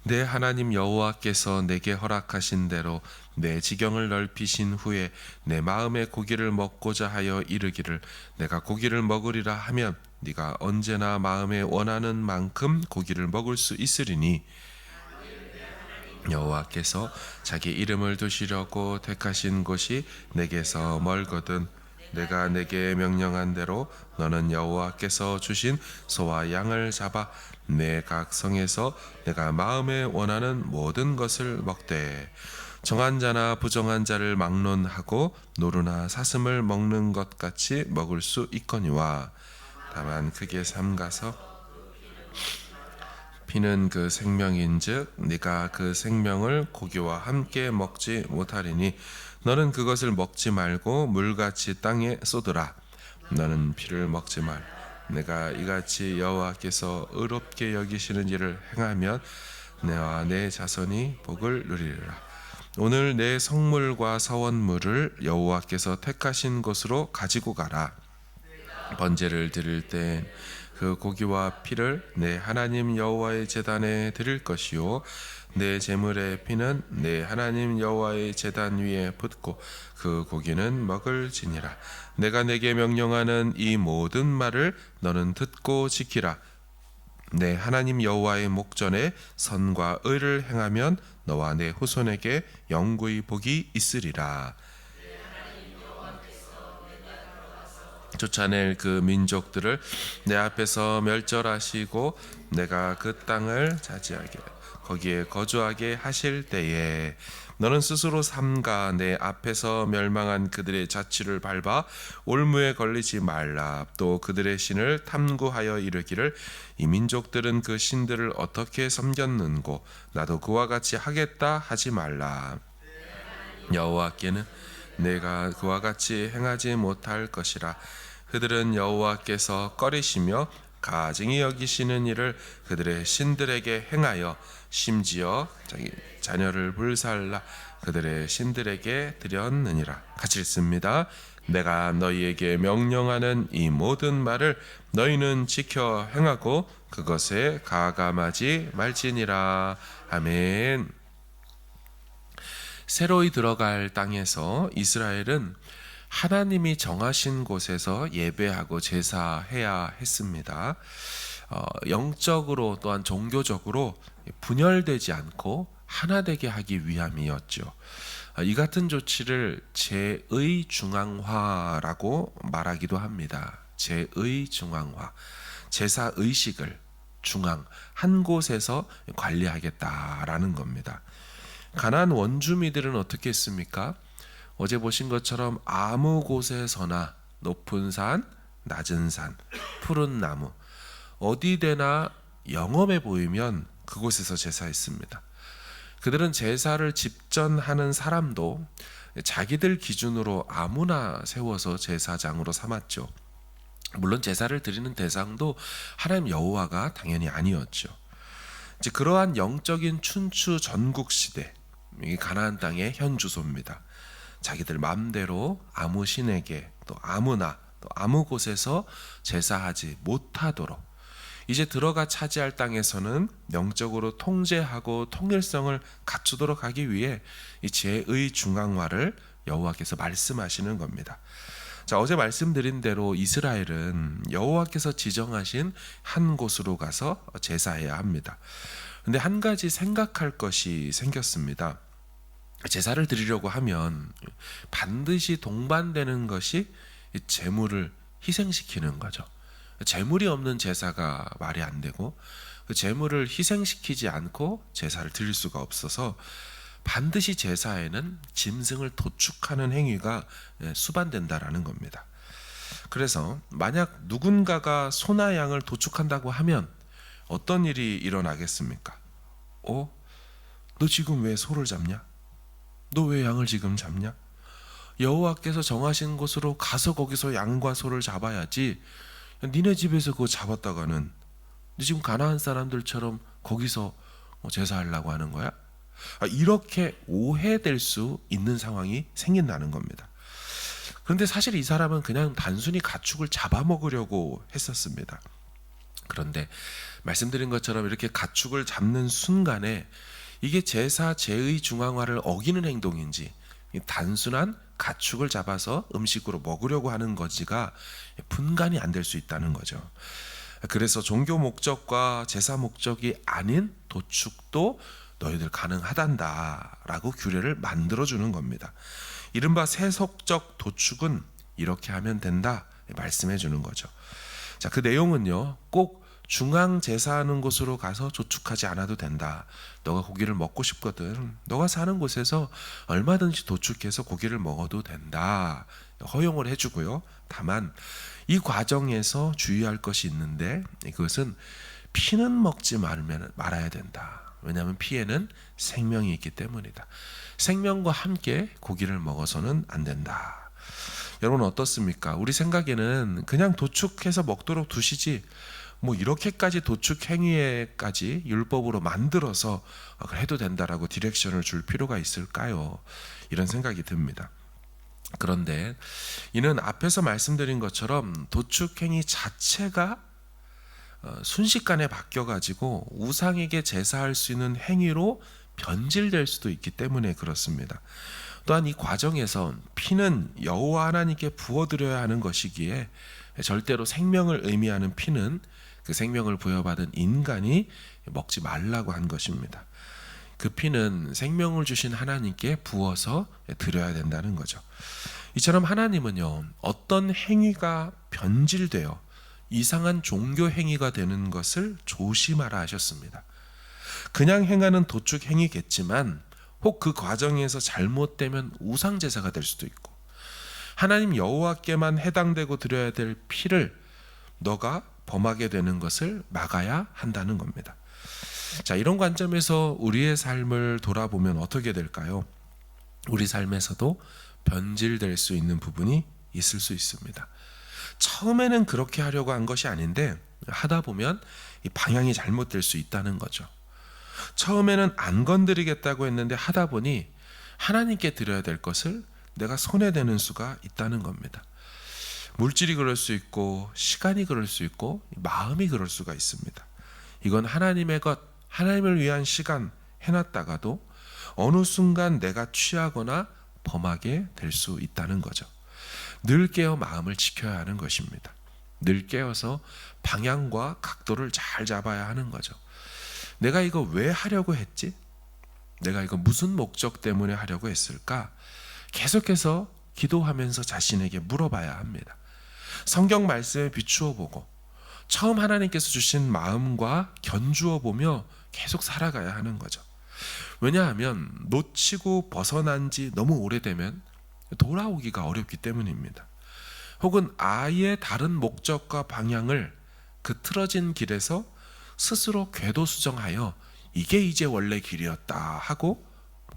내 하나님 여호와께서 내게 허락하신 대로 내 지경을 넓히신 후에 내 마음에 고기를 먹고자 하여 이르기를 내가 고기를 먹으리라 하면 네가 언제나 마음에 원하는 만큼 고기를 먹을 수 있으리니 여호와께서 자기 이름을 두시려고 택하신 곳이 내게서 멀거든 내가 내게 명령한 대로 너는 여호와께서 주신 소와 양을 잡아 내 각 성에서 내가 마음에 원하는 모든 것을 먹되 정한 자나 부정한 자를 막론하고 노루나 사슴을 먹는 것 같이 먹을 수 있거니와 다만 크게 삼가서 피는 그 생명인즉 네가 그 생명을 고기와 함께 먹지 못하리니 너는 그것을 먹지 말고 물같이 땅에 쏟으라. 너는 피를 먹지 말. 내가 이같이 여호와께서 의롭게 여기시는 일을 행하면 내와 내 자손이 복을 누리리라. 오늘 내 성물과 서원물을 여호와께서 택하신 곳으로 가지고 가라. 번제를 드릴 때 그 고기와 피를 내 하나님 여호와의 제단에 드릴 것이요 내 제물의 피는 내 하나님 여호와의 제단 위에 붓고 그 고기는 먹을지니라. 내가 내게 명령하는 이 모든 말을 너는 듣고 지키라. 내 하나님 여호와의 목전에 선과 의를 행하면 너와 내 후손에게 영구히 복이 있으리라. 쫓아낼 그 민족들을 내 앞에서 멸절하시고 내가 그 땅을 차지하게 거기에 거주하게 하실 때에 너는 스스로 삼가 내 앞에서 멸망한 그들의 자취를 밟아 올무에 걸리지 말라. 또 그들의 신을 탐구하여 이르기를 이 민족들은 그 신들을 어떻게 섬겼는고 나도 그와 같이 하겠다 하지 말라. 여호와께는 내가 그와 같이 행하지 못할 것이라. 그들은 여호와께서 꺼리시며 가증히 여기시는 일을 그들의 신들에게 행하여 심지어 자기 자녀를 불살라 그들의 신들에게 드렸느니라. 같이 읽습니다. 내가 너희에게 명령하는 이 모든 말을 너희는 지켜 행하고 그것에 가감하지 말지니라. 아멘. 새로이 들어갈 땅에서 이스라엘은 하나님이 정하신 곳에서 예배하고 제사해야 했습니다. 영적으로 또한 종교적으로 분열되지 않고 하나 되게 하기 위함이었죠. 이 같은 조치를 제의 중앙화라고 말하기도 합니다. 제의 중앙화, 제사 의식을 중앙 한 곳에서 관리하겠다라는 겁니다. 가나안 원주민들은 어떻게 했습니까? 어제 보신 것처럼 아무 곳에서나 높은 산, 낮은 산, 푸른 나무 어디되나 영험해 보이면 그곳에서 제사했습니다. 그들은 제사를 집전하는 사람도 자기들 기준으로 아무나 세워서 제사장으로 삼았죠. 물론 제사를 드리는 대상도 하나님 여호와가 당연히 아니었죠. 이제 그러한 영적인 춘추 전국 시대, 이 가나안 땅의 현 주소입니다. 자기들 마음대로 아무 신에게 또 아무나 또 아무 곳에서 제사하지 못하도록 이제 들어가 차지할 땅에서는 영적으로 통제하고 통일성을 갖추도록 하기 위해 이 제의 중앙화를 여호와께서 말씀하시는 겁니다. 자, 어제 말씀드린 대로 이스라엘은 여호와께서 지정하신 한 곳으로 가서 제사해야 합니다. 근데 한 가지 생각할 것이 생겼습니다. 제사를 드리려고 하면 반드시 동반되는 것이 제물을 희생시키는 거죠. 제물이 없는 제사가 말이 안 되고 그 제물을 희생시키지 않고 제사를 드릴 수가 없어서 반드시 제사에는 짐승을 도축하는 행위가 수반된다라는 겁니다. 그래서 만약 누군가가 소나 양을 도축한다고 하면 어떤 일이 일어나겠습니까? 너 지금 왜 소를 잡냐? 너 왜 양을 지금 잡냐? 여호와께서 정하신 곳으로 가서 거기서 양과 소를 잡아야지. 니네 집에서 그거 잡았다가는 너 지금 가나안 사람들처럼 거기서 제사하려고 하는 거야? 이렇게 오해될 수 있는 상황이 생긴다는 겁니다. 그런데 사실 이 사람은 그냥 단순히 가축을 잡아먹으려고 했었습니다. 그런데 말씀드린 것처럼 이렇게 가축을 잡는 순간에 이게 제사 제의 중앙화를 어기는 행동인지 단순한 가축을 잡아서 음식으로 먹으려고 하는 거지가 분간이 안 될 수 있다는 거죠. 그래서 종교 목적과 제사 목적이 아닌 도축도 너희들 가능하단다라고 규례를 만들어주는 겁니다. 이른바 세속적 도축은 이렇게 하면 된다 말씀해 주는 거죠. 자, 그 내용은요, 꼭 중앙 제사하는 곳으로 가서 도축하지 않아도 된다. 너가 고기를 먹고 싶거든. 너가 사는 곳에서 얼마든지 도축해서 고기를 먹어도 된다. 허용을 해주고요. 다만 이 과정에서 주의할 것이 있는데 이것은 피는 먹지 말아야 된다. 왜냐하면 피에는 생명이 있기 때문이다. 생명과 함께 고기를 먹어서는 안 된다. 여러분 어떻습니까? 우리 생각에는 그냥 도축해서 먹도록 두시지 뭐 이렇게까지 도축 행위에까지 율법으로 만들어서 해도 된다라고 디렉션을 줄 필요가 있을까요? 이런 생각이 듭니다. 그런데 이는 앞에서 말씀드린 것처럼 도축 행위 자체가 순식간에 바뀌어가지고 우상에게 제사할 수 있는 행위로 변질될 수도 있기 때문에 그렇습니다. 또한 이 과정에서 피는 여호와 하나님께 부어드려야 하는 것이기에 절대로 생명을 의미하는 피는 그 생명을 부여받은 인간이 먹지 말라고 한 것입니다. 그 피는 생명을 주신 하나님께 부어서 드려야 된다는 거죠. 이처럼 하나님은요, 어떤 행위가 변질되어 이상한 종교 행위가 되는 것을 조심하라 하셨습니다. 그냥 행하는 도축 행위겠지만 혹 그 과정에서 잘못되면 우상 제사가 될 수도 있고 하나님 여호와께만 해당되고 드려야 될 피를 너가 범하게 되는 것을 막아야 한다는 겁니다. 자, 이런 관점에서 우리의 삶을 돌아보면 어떻게 될까요? 우리 삶에서도 변질될 수 있는 부분이 있을 수 있습니다. 처음에는 그렇게 하려고 한 것이 아닌데 하다 보면 이 방향이 잘못될 수 있다는 거죠. 처음에는 안 건드리겠다고 했는데 하다 보니 하나님께 드려야 될 것을 내가 손에 대는 수가 있다는 겁니다. 물질이 그럴 수 있고 시간이 그럴 수 있고 마음이 그럴 수가 있습니다. 이건 하나님의 것, 하나님을 위한 시간 해놨다가도 어느 순간 내가 취하거나 범하게 될 수 있다는 거죠. 늘 깨어 마음을 지켜야 하는 것입니다. 늘 깨어서 방향과 각도를 잘 잡아야 하는 거죠. 내가 이거 왜 하려고 했지? 내가 이거 무슨 목적 때문에 하려고 했을까? 계속해서 기도하면서 자신에게 물어봐야 합니다. 성경 말씀에 비추어 보고 처음 하나님께서 주신 마음과 견주어 보며 계속 살아가야 하는 거죠. 왜냐하면 놓치고 벗어난 지 너무 오래되면 돌아오기가 어렵기 때문입니다. 혹은 아예 다른 목적과 방향을 그 틀어진 길에서 스스로 궤도수정하여 이게 이제 원래 길이었다 하고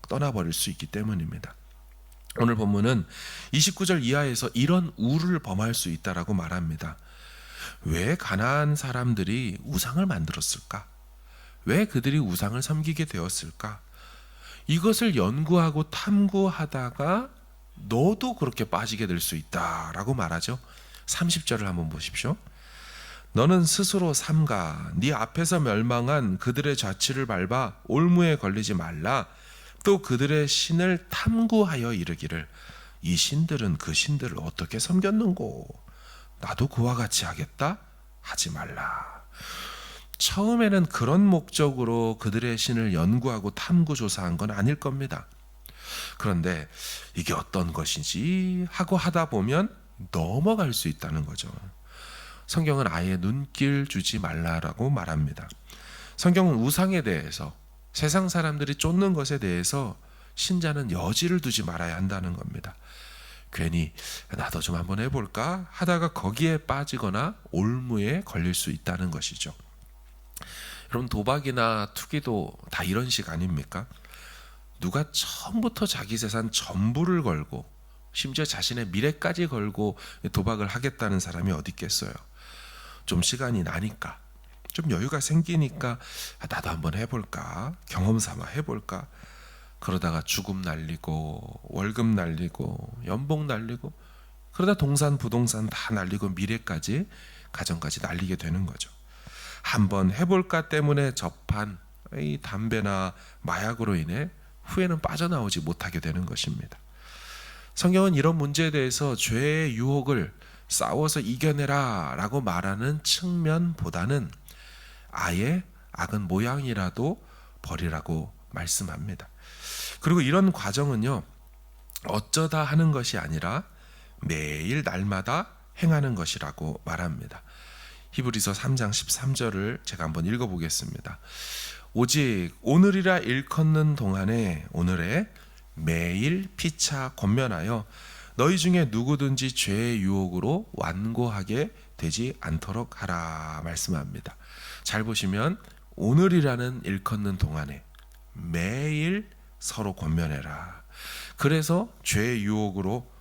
떠나버릴 수 있기 때문입니다. 오늘 본문은 29절 이하에서 이런 우를 범할 수 있다라고 말합니다. 왜 가나안 사람들이 우상을 만들었을까? 왜 그들이 우상을 섬기게 되었을까? 이것을 연구하고 탐구하다가 너도 그렇게 빠지게 될 수 있다라고 말하죠. 30절을 한번 보십시오. 너는 스스로 삼가 네 앞에서 멸망한 그들의 자취를 밟아 올무에 걸리지 말라. 또 그들의 신을 탐구하여 이르기를 이 신들은 그 신들을 어떻게 섬겼는고 나도 그와 같이 하겠다 하지 말라. 처음에는 그런 목적으로 그들의 신을 연구하고 탐구 조사한 건 아닐 겁니다. 그런데 이게 어떤 것이지 하고 하다 보면 넘어갈 수 있다는 거죠. 성경은 아예 눈길 주지 말라라고 말합니다. 성경은 우상에 대해서 세상 사람들이 쫓는 것에 대해서 신자는 여지를 두지 말아야 한다는 겁니다. 괜히 나도 좀 한번 해볼까 하다가 거기에 빠지거나 올무에 걸릴 수 있다는 것이죠. 여러분 도박이나 투기도 다 이런 식 아닙니까? 누가 처음부터 자기 재산 전부를 걸고 심지어 자신의 미래까지 걸고 도박을 하겠다는 사람이 어디 있겠어요? 좀 시간이 나니까 좀 여유가 생기니까 나도 한번 해볼까 경험 삼아 해볼까 그러다가 주급 날리고 월급 날리고 연봉 날리고 그러다 동산 부동산 다 날리고 미래까지 가정까지 날리게 되는 거죠. 한번 해볼까 때문에 접한 이 담배나 마약으로 인해 후에는 빠져나오지 못하게 되는 것입니다. 성경은 이런 문제에 대해서 죄의 유혹을 싸워서 이겨내라 라고 말하는 측면보다는 아예 악은 모양이라도 버리라고 말씀합니다. 그리고 이런 과정은요, 어쩌다 하는 것이 아니라 매일 날마다 행하는 것이라고 말합니다. 히브리서 3장 13절을 제가 한번 읽어보겠습니다. 오직 오늘이라 일컫는 동안에 오늘에 매일 피차 권면하여 너희 중에 누구든지 죄의 유혹으로 완고하게 되지 않도록 하라 말씀합니다. 잘 보시면 오늘이라는 일컫는 동안에 매일 서로 권면해라. 그래서 죄의 유혹으로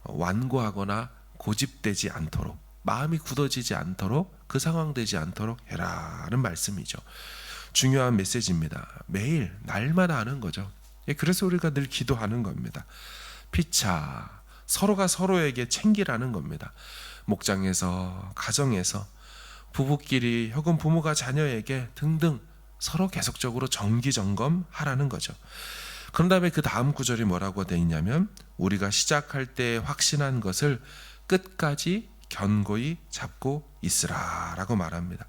완고하거나 고집되지 않도록, 마음이 굳어지지 않도록, 그 상황 되지 않도록 해라는 말씀이죠. 중요한 메시지입니다. 매일 날마다 하는 거죠. 그래서 우리가 늘 기도하는 겁니다. 피차, 서로가 서로에게 챙기라는 겁니다. 목장에서, 가정에서, 부부끼리 혹은 부모가 자녀에게 등등 서로 계속적으로 정기점검하라는 거죠. 그런 다음에 그 다음 구절이 뭐라고 되어 있냐면 우리가 시작할 때 확신한 것을 끝까지 견고히 잡고 있으라 라고 말합니다.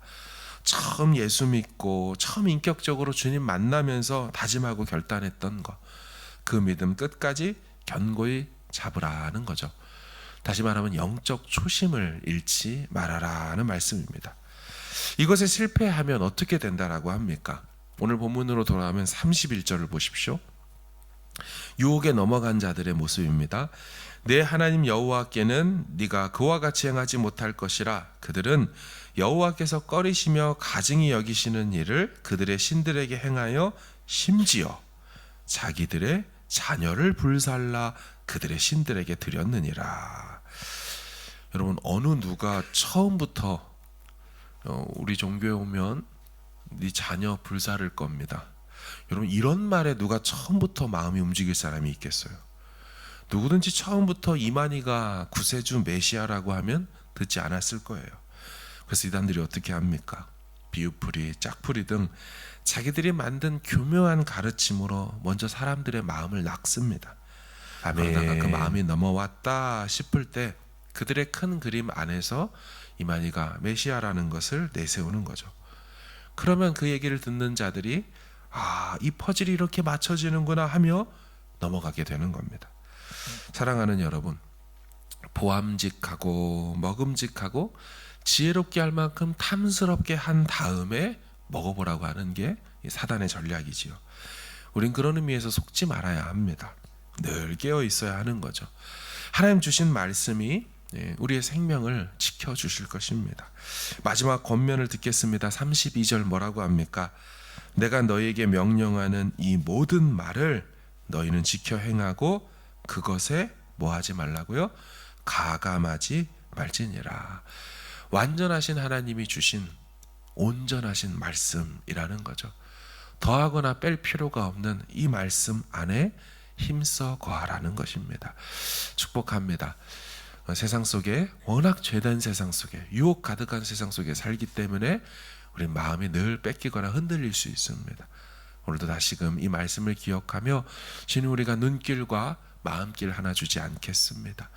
처음 예수 믿고 처음 인격적으로 주님 만나면서 다짐하고 결단했던 것, 그 믿음 끝까지 견고히 잡으라는 거죠. 다시 말하면 영적 초심을 잃지 말아라는 말씀입니다. 이것에 실패하면 어떻게 된다라고 합니까? 오늘 본문으로 돌아가면 31절을 보십시오. 유혹에 넘어간 자들의 모습입니다. 내 하나님 여호와께는 네가 그와 같이 행하지 못할 것이라. 그들은 여호와께서 꺼리시며 가증히 여기시는 일을 그들의 신들에게 행하여 심지어 자기들의 자녀를 불살라 그들의 신들에게 드렸느니라. 여러분, 어느 누가 처음부터 우리 종교에 오면 네 자녀 불살을 겁니다. 여러분, 이런 말에 누가 처음부터 마음이 움직일 사람이 있겠어요? 누구든지 처음부터 이만희가 구세주 메시아라고 하면 듣지 않았을 거예요. 그래서 이단들이 어떻게 합니까? 비유풀이, 짝풀이 등 자기들이 만든 교묘한 가르침으로 먼저 사람들의 마음을 낚습니다. 그러다가 그 마음이 넘어왔다 싶을 때 그들의 큰 그림 안에서 이만희가 메시아라는 것을 내세우는 거죠. 그러면 그 얘기를 듣는 자들이 이 퍼즐이 이렇게 맞춰지는구나 하며 넘어가게 되는 겁니다. 사랑하는 여러분, 보암직하고 먹음직하고 지혜롭게 할 만큼 탐스럽게 한 다음에 먹어보라고 하는 게 사단의 전략이지요. 우린 그런 의미에서 속지 말아야 합니다. 늘 깨어 있어야 하는 거죠. 하나님 주신 말씀이 우리의 생명을 지켜주실 것입니다. 마지막 권면을 듣겠습니다. 32절 뭐라고 합니까? 내가 너희에게 명령하는 이 모든 말을 너희는 지켜 행하고 그것에 뭐하지 말라고요? 가감하지 말지니라. 완전하신 하나님이 주신 온전하신 말씀이라는 거죠. 더하거나 뺄 필요가 없는 이 말씀 안에 힘써 거하라는 것입니다. 축복합니다. 세상 속에, 워낙 죄된 세상 속에, 유혹 가득한 세상 속에 살기 때문에 우리 마음이 늘 뺏기거나 흔들릴 수 있습니다. 오늘도 다시금 이 말씀을 기억하며 주님, 우리가 눈길과 마음길 하나 주지 않겠습니다.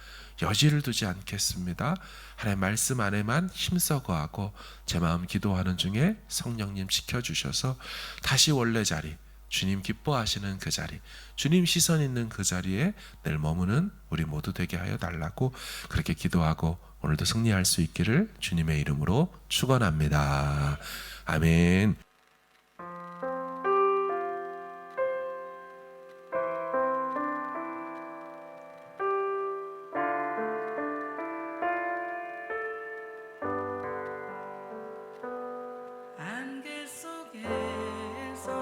여지를 두지 않겠습니다. 하나님의 말씀 안에만 힘써 거하고 제 마음 기도하는 중에 성령님 지켜주셔서 다시 원래 자리, 주님 기뻐하시는 그 자리, 주님 시선 있는 그 자리에 늘 머무는 우리 모두 되게 하여 달라고 그렇게 기도하고 오늘도 승리할 수 있기를 주님의 이름으로 축원합니다. 아멘. 안개 속에서